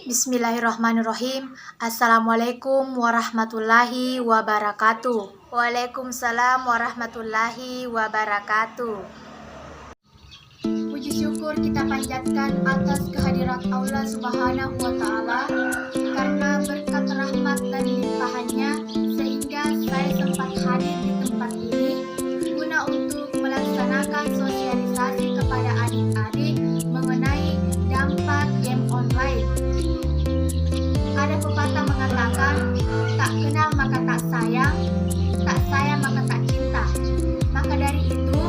Bismillahirrahmanirrahim. Assalamualaikum warahmatullahi wabarakatuh. Waalaikumsalam warahmatullahi wabarakatuh. Puji syukur kita panjatkan atas kehadirat Allah Subhanahu wa Ta'ala, karena berkat rahmat dan limpahannya sehingga saya sempat hadir di tempat ini guna untuk melaksanakan sosialisasi kepada adik-adik mengenai dampak game online. Ada pepatah mengatakan, tak kenal maka tak sayang maka tak cinta. Maka dari itu,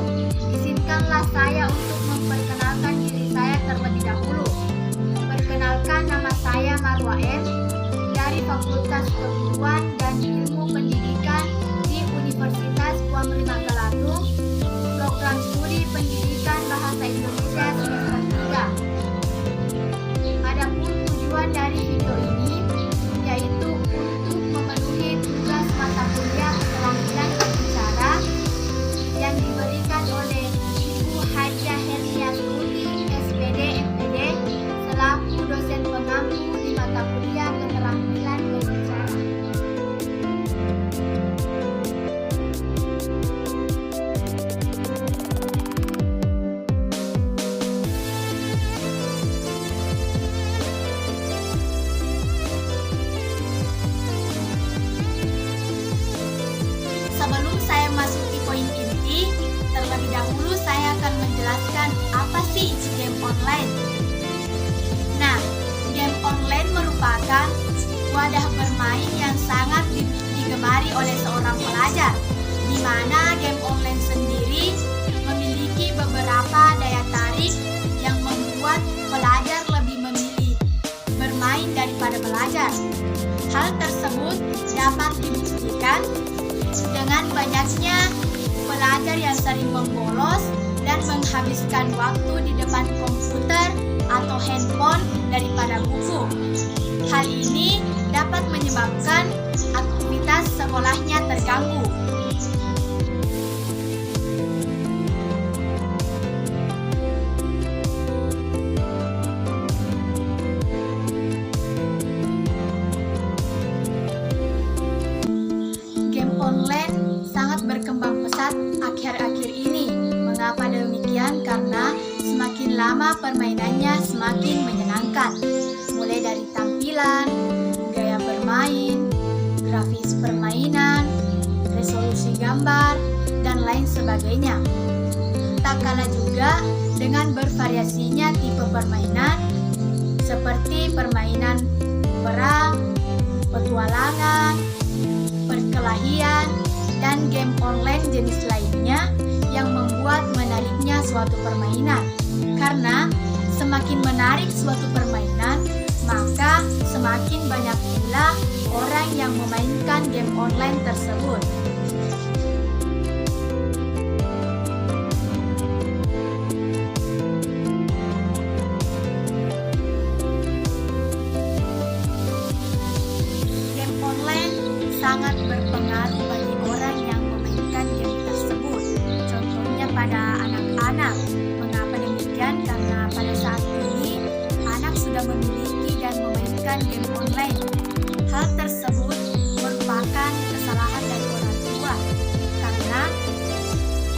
izinkanlah saya untuk memperkenalkan diri saya terlebih dahulu. Perkenalkan, nama saya Marwa M. dari Fakultas Keguruan dan Ilmu Pendidikan di Universitas Puang Lima Galatung, Program Studi Pendidikan Bahasa Indonesia semester 3. Adapun tujuan dari video ini yaitu untuk memenuhi tugas mata kuliah keterampilan berbicara yang diberikan oleh Ibu Hajah Herliatuti, SPD, MPD, selaku dosen pengampu di mata kuliah keterampilan berbicara. Sebelum saya masuki poin inti, terlebih dahulu saya akan menjelaskan apa sih isi game online. Nah, game online merupakan wadah bermain yang sangat digemari oleh seorang pelajar, di mana game online sendiri memiliki beberapa daya tarik yang membuat pelajar lebih memilih bermain daripada belajar. Hal tersebut dapat dibuktikan dengan banyaknya pelajar yang sering membolos dan menghabiskan waktu di depan komputer atau handphone daripada buku. Hal ini dapat menyebabkan aktivitas sekolahnya terganggu. Online sangat berkembang pesat akhir-akhir ini. Mengapa demikian? Karena semakin lama permainannya semakin menyenangkan. Mulai dari tampilan, gaya bermain, grafis permainan, resolusi gambar, dan lain sebagainya. Tak kalah juga dengan bervariasinya tipe permainan seperti permainan perang, petualangan, perkelahian, dan game online jenis lainnya yang membuat menariknya suatu permainan. Karena semakin menarik suatu permainan, maka semakin banyak pula orang yang memainkan game online tersebut. Game online sangat berpengaruh bagi orang yang memainkan game tersebut. Contohnya pada anak-anak. Mengapa demikian? Karena pada saat ini anak sudah memiliki dan memainkan game online. Hal tersebut merupakan kesalahan dari orang tua, karena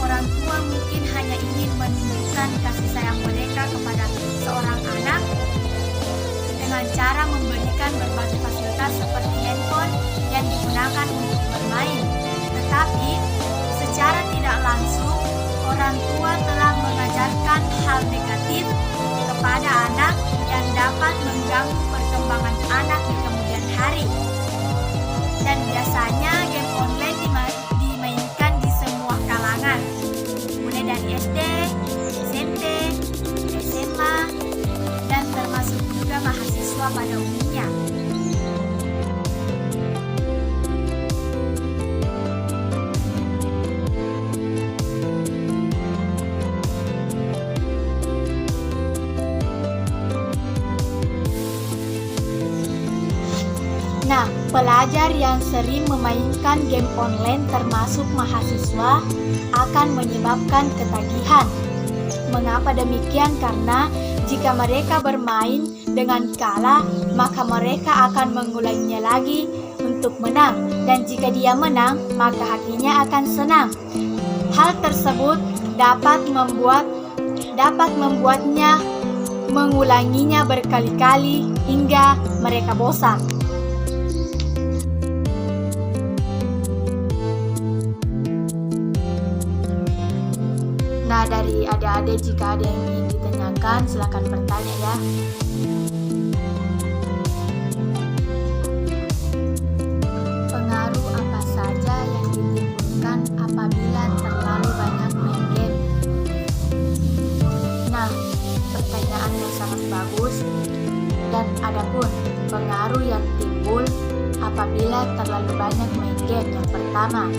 orang tua mungkin hanya ingin menunjukkan kasih sayang mereka kepada seorang anak dengan cara memberikan berbagai fasilitas seperti handphone yang digunakan untuk bermain. Tetapi secara tidak langsung orang tua telah mengajarkan hal negatif kepada anak yang dapat mengganggu perkembangan anak di kemudian hari. Dan biasanya game online dimainkan di semua kalangan, mulai dari SD, SMP, SMA, dan termasuk juga mahasiswa pada umumnya. Nah, pelajar yang sering memainkan game online termasuk mahasiswa akan menyebabkan ketagihan. Mengapa demikian? Karena Jika mereka bermain dengan kalah, maka mereka akan mengulanginya lagi untuk menang. Dan jika dia menang, maka hatinya akan senang. Hal tersebut dapat membuatnya mengulanginya berkali-kali hingga mereka bosan. Nah, dari adik-adik jika ada yang ingin ditanyakan, silakan bertanya ya. Pengaruh apa saja yang ditimbulkan apabila terlalu banyak main game? Nah, pertanyaan yang sangat bagus. Dan adapun pengaruh yang timbul apabila terlalu banyak main game, yang pertama,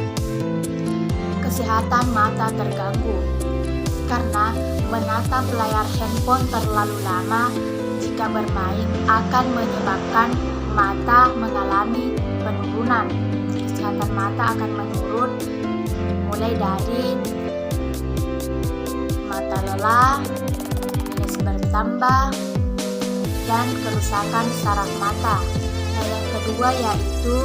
kesehatan mata terganggu. Karena menatap layar handphone terlalu lama jika bermain akan menyebabkan mata mengalami penurunan. Kesehatan mata akan menurun mulai dari mata lelah, minus bertambah, dan kerusakan saraf mata. Nah, yang kedua yaitu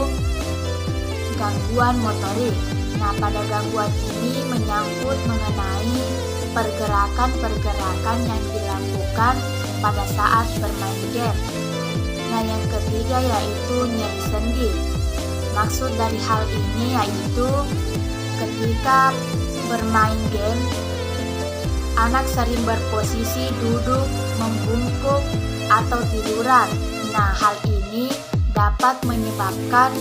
gangguan motorik. Nah, pada gangguan ini menyangkut mengenai pergerakan-pergerakan yang dilakukan pada saat bermain game. Nah, yang ketiga yaitu nyeri sendi. Maksud dari hal ini yaitu ketika bermain game, anak sering berposisi duduk, membungkuk, atau tiduran. Nah, hal ini dapat menyebabkan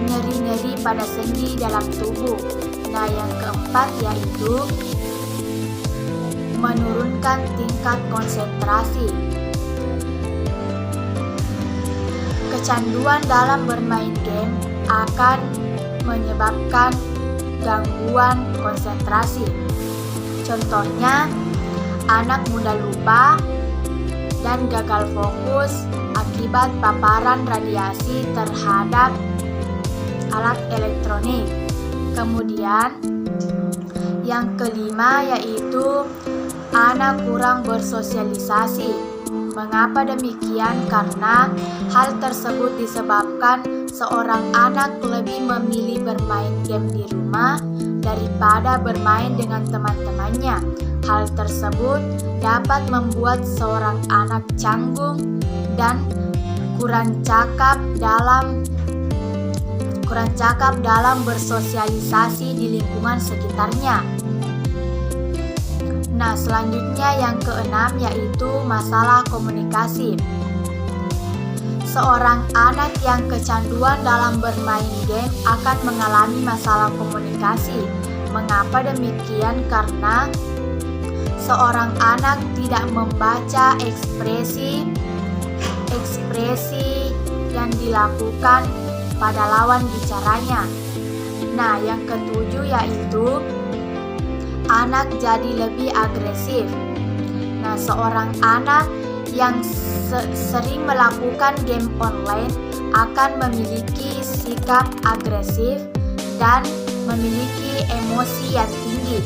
nyeri-nyeri pada sendi dalam tubuh. Nah, yang keempat yaitu menurunkan tingkat konsentrasi. Kecanduan dalam bermain game akan menyebabkan gangguan konsentrasi. Contohnya, anak mudah lupa dan gagal fokus akibat paparan radiasi terhadap alat elektronik. Kemudian, yang kelima yaitu anak kurang bersosialisasi. Mengapa demikian? Karena hal tersebut disebabkan seorang anak lebih memilih bermain game di rumah daripada bermain dengan teman-temannya. Hal tersebut dapat membuat seorang anak canggung dan kurang cakap dalam bersosialisasi di lingkungan sekitarnya. Nah, selanjutnya yang keenam yaitu masalah komunikasi. Seorang anak yang kecanduan dalam bermain game akan mengalami masalah komunikasi. Mengapa demikian? Karena seorang anak tidak membaca ekspresi yang dilakukan pada lawan bicaranya. Nah, yang ketujuh yaitu anak jadi lebih agresif. Nah, seorang anak yang sering melakukan game online akan memiliki sikap agresif dan memiliki emosi yang tinggi.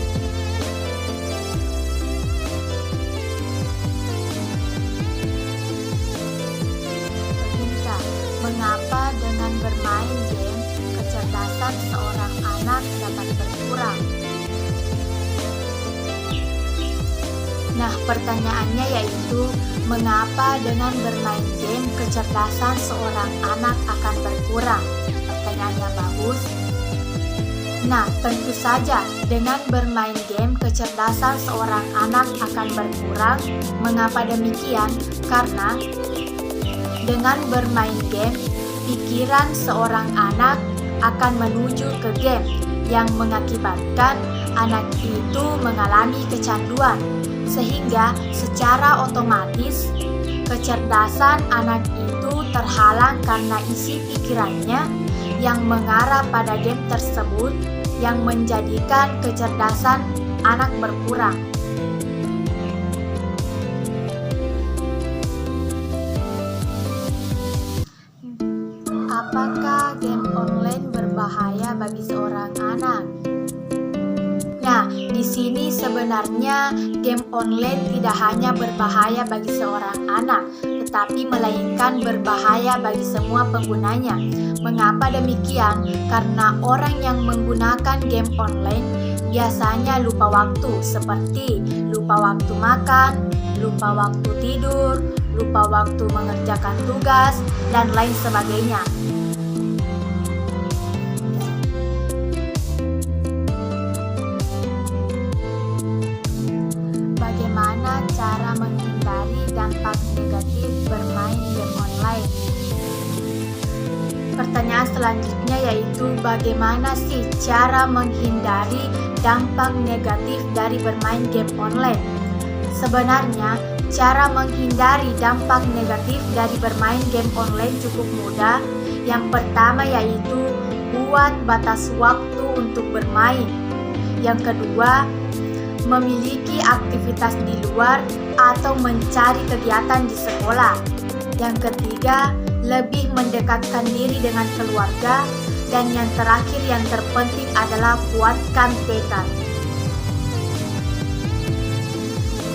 Pemirsa, mengapa dengan bermain game kecerdasan seorang anak dapat berkurang? Nah, pertanyaannya yaitu mengapa dengan bermain game kecerdasan seorang anak akan berkurang? Pertanyaannya bagus. Nah, tentu saja dengan bermain game kecerdasan seorang anak akan berkurang. Mengapa demikian? Karena dengan bermain game, pikiran seorang anak akan menuju ke game yang mengakibatkan anak itu mengalami kecanduan. Sehingga secara otomatis kecerdasan anak itu terhalang karena isi pikirannya yang mengarah pada game tersebut yang menjadikan kecerdasan anak berkurang. Apakah game online berbahaya bagi seorang anak? Nah, di sini sebenarnya game online tidak hanya berbahaya bagi seorang anak, tetapi melainkan berbahaya bagi semua penggunanya. Mengapa demikian? Karena orang yang menggunakan game online biasanya lupa waktu, seperti lupa waktu makan, lupa waktu tidur, lupa waktu mengerjakan tugas, dan lain sebagainya. Bagaimana cara menghindari dampak negatif bermain game online? Pertanyaan selanjutnya yaitu bagaimana sih cara menghindari dampak negatif dari bermain game online? Sebenarnya, cara menghindari dampak negatif dari bermain game online cukup mudah. Yang pertama yaitu buat batas waktu untuk bermain. Yang kedua, memiliki aktivitas di luar atau mencari kegiatan di sekolah. Yang ketiga, lebih mendekatkan diri dengan keluarga. Dan yang terakhir yang terpenting adalah kuatkan tekad.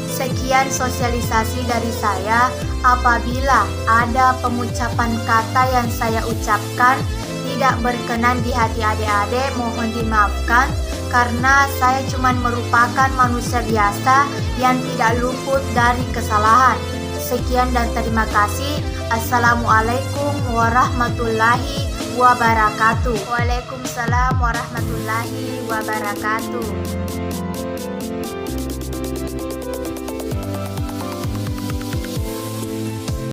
Sekian sosialisasi dari saya. Apabila ada pengucapan kata yang saya ucapkan tidak berkenan di hati adik-adik, mohon dimaafkan karena saya cuma merupakan manusia biasa yang tidak luput dari kesalahan. Sekian dan terima kasih. Assalamualaikum warahmatullahi wabarakatuh. Waalaikumsalam warahmatullahi wabarakatuh.